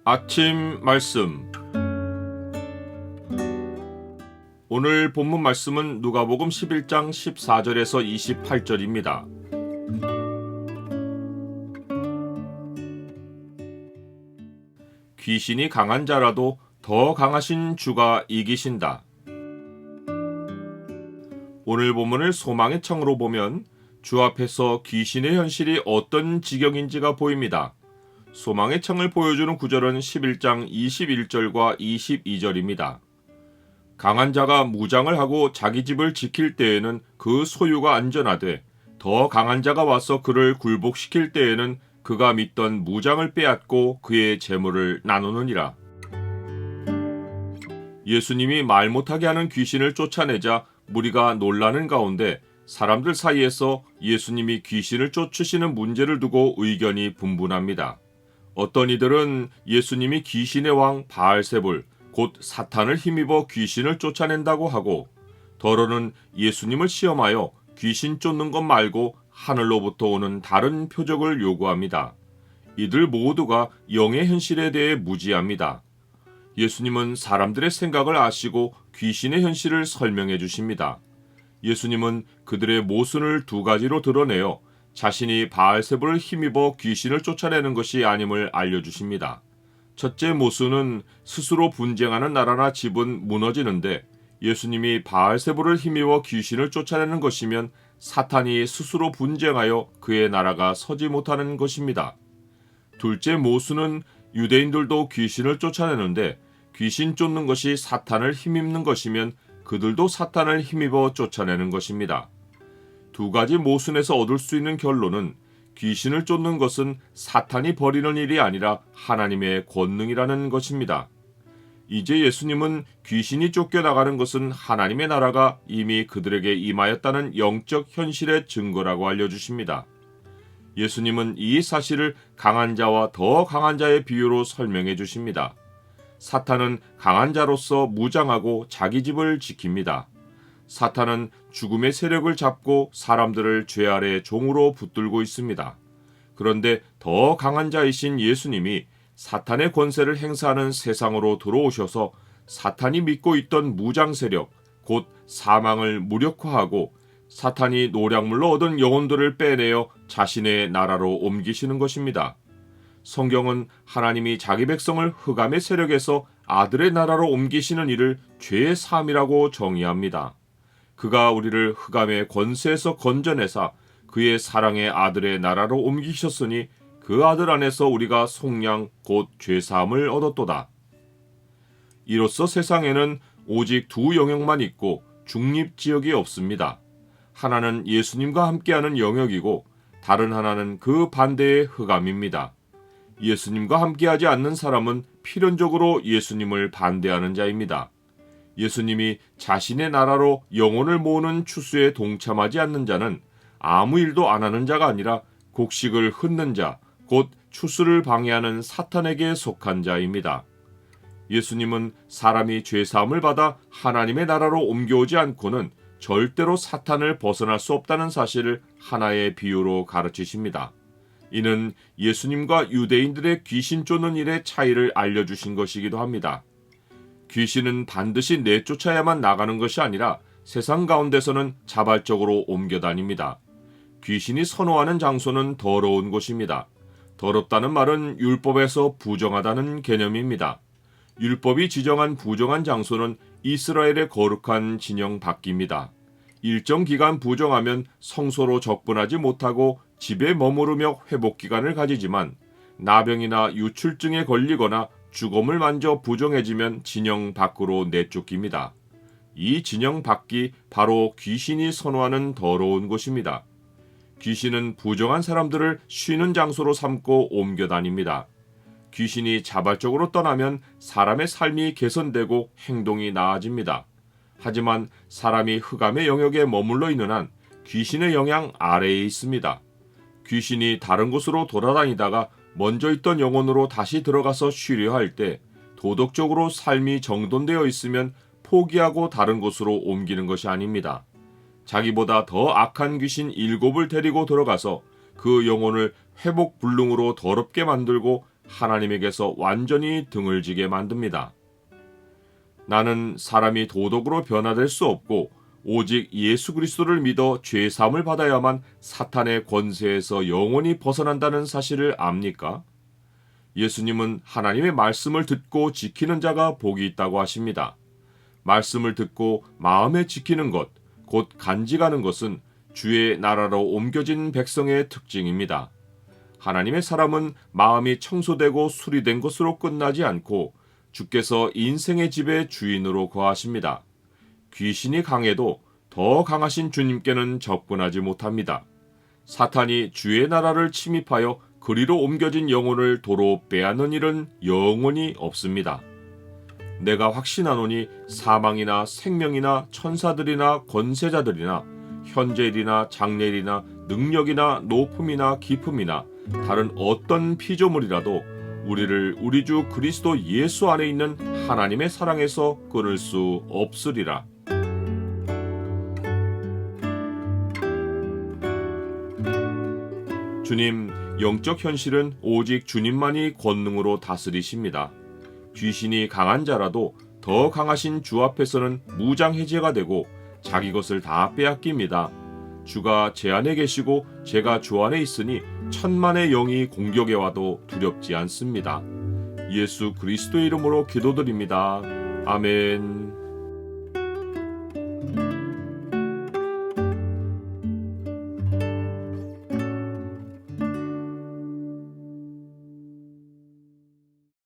아침 말씀. 오늘 본문 말씀은 누가복음 11장 14절에서 28절입니다. 귀신이 강한 자라도 더 강하신 주가 이기신다. 오늘 본문을 소망의 청으로 보면 주 앞에서 귀신의 현실이 어떤 지경인지가 보입니다. 소망의 청을 보여주는 구절은 11장 21절과 22절입니다. 강한 자가 무장을 하고 자기 집을 지킬 때에는 그 소유가 안전하되 더 강한 자가 와서 그를 굴복시킬 때에는 그가 믿던 무장을 빼앗고 그의 재물을 나누느니라. 예수님이 말 못하게 하는 귀신을 쫓아내자 무리가 놀라는 가운데 사람들 사이에서 예수님이 귀신을 쫓으시는 문제를 두고 의견이 분분합니다. 어떤 이들은 예수님이 귀신의 왕 바알세불, 곧 사탄을 힘입어 귀신을 쫓아낸다고 하고, 더러는 예수님을 시험하여 귀신 쫓는 것 말고 하늘로부터 오는 다른 표적을 요구합니다. 이들 모두가 영의 현실에 대해 무지합니다. 예수님은 사람들의 생각을 아시고 귀신의 현실을 설명해 주십니다. 예수님은 그들의 모순을 두 가지로 드러내어 자신이 바알세불을 힘입어 귀신을 쫓아내는 것이 아님을 알려주십니다. 첫째 모순은 스스로 분쟁하는 나라나 집은 무너지는데 예수님이 바알세불을 힘입어 귀신을 쫓아내는 것이면 사탄이 스스로 분쟁하여 그의 나라가 서지 못하는 것입니다. 둘째 모순은 유대인들도 귀신을 쫓아내는데 귀신 쫓는 것이 사탄을 힘입는 것이면 그들도 사탄을 힘입어 쫓아내는 것입니다. 두 가지 모순에서 얻을 수 있는 결론은 귀신을 쫓는 것은 사탄이 벌이는 일이 아니라 하나님의 권능이라는 것입니다. 이제 예수님은 귀신이 쫓겨나가는 것은 하나님의 나라가 이미 그들에게 임하였다는 영적 현실의 증거라고 알려주십니다. 예수님은 이 사실을 강한 자와 더 강한 자의 비유로 설명해 주십니다. 사탄은 강한 자로서 무장하고 자기 집을 지킵니다. 사탄은 죽음의 세력을 잡고 사람들을 죄 아래 종으로 붙들고 있습니다. 그런데 더 강한 자이신 예수님이 사탄의 권세를 행사하는 세상으로 들어오셔서 사탄이 믿고 있던 무장 세력, 곧 사망을 무력화하고 사탄이 노략물로 얻은 영혼들을 빼내어 자신의 나라로 옮기시는 것입니다. 성경은 하나님이 자기 백성을 흑암의 세력에서 아들의 나라로 옮기시는 일을 죄의 사함이라고 정의합니다. 그가 우리를 흑암의 권세에서 건져내사 그의 사랑의 아들의 나라로 옮기셨으니 그 아들 안에서 우리가 속량 곧 죄사함을 얻었도다. 이로써 세상에는 오직 두 영역만 있고 중립지역이 없습니다. 하나는 예수님과 함께하는 영역이고 다른 하나는 그 반대의 흑암입니다. 예수님과 함께하지 않는 사람은 필연적으로 예수님을 반대하는 자입니다. 예수님이 자신의 나라로 영혼을 모으는 추수에 동참하지 않는 자는 아무 일도 안 하는 자가 아니라 곡식을 흩는 자, 곧 추수를 방해하는 사탄에게 속한 자입니다. 예수님은 사람이 죄사함을 받아 하나님의 나라로 옮겨오지 않고는 절대로 사탄을 벗어날 수 없다는 사실을 하나의 비유로 가르치십니다. 이는 예수님과 유대인들의 귀신 쫓는 일의 차이를 알려주신 것이기도 합니다. 귀신은 반드시 내쫓아야만 나가는 것이 아니라 세상 가운데서는 자발적으로 옮겨 다닙니다. 귀신이 선호하는 장소는 더러운 곳입니다. 더럽다는 말은 율법에서 부정하다는 개념입니다. 율법이 지정한 부정한 장소는 이스라엘의 거룩한 진영 밖입니다. 일정 기간 부정하면 성소로 접근하지 못하고 집에 머무르며 회복기간을 가지지만 나병이나 유출증에 걸리거나 주검을 만져 부정해지면 진영 밖으로 내쫓깁니다. 이 진영 밖이 바로 귀신이 선호하는 더러운 곳입니다. 귀신은 부정한 사람들을 쉬는 장소로 삼고 옮겨 다닙니다. 귀신이 자발적으로 떠나면 사람의 삶이 개선되고 행동이 나아집니다. 하지만 사람이 흑암의 영역에 머물러 있는 한 귀신의 영향 아래에 있습니다. 귀신이 다른 곳으로 돌아다니다가 먼저 있던 영혼으로 다시 들어가서 쉬려 할 때 도덕적으로 삶이 정돈되어 있으면 포기하고 다른 곳으로 옮기는 것이 아닙니다. 자기보다 더 악한 귀신 7을 데리고 들어가서 그 영혼을 회복불능으로 더럽게 만들고 하나님에게서 완전히 등을 지게 만듭니다. 나는 사람이 도덕으로 변화될 수 없고 오직 예수 그리스도를 믿어 죄 사함을 받아야만 사탄의 권세에서 영원히 벗어난다는 사실을 압니까? 예수님은 하나님의 말씀을 듣고 지키는 자가 복이 있다고 하십니다. 말씀을 듣고 마음에 지키는 것, 곧 간직하는 것은 주의 나라로 옮겨진 백성의 특징입니다. 하나님의 사람은 마음이 청소되고 수리된 것으로 끝나지 않고 주께서 인생의 집의 주인으로 거하십니다. 귀신이 강해도 더 강하신 주님께는 접근하지 못합니다. 사탄이 주의 나라를 침입하여 그리로 옮겨진 영혼을 도로 빼앗는 일은 영원히 없습니다. 내가 확신하노니 사망이나 생명이나 천사들이나 권세자들이나 현재일이나 장래일이나 능력이나 높음이나 깊음이나 다른 어떤 피조물이라도 우리를 우리 주 그리스도 예수 안에 있는 하나님의 사랑에서 끊을 수 없으리라. 주님, 영적 현실은 오직 주님만이 권능으로 다스리십니다. 귀신이 강한 자라도 더 강하신 주 앞에서는 무장해제가 되고 자기 것을 다 빼앗깁니다. 주가 제 안에 계시고 제가 주 안에 있으니 천만의 영이 공격해 와도 두렵지 않습니다. 예수 그리스도의 이름으로 기도드립니다. 아멘.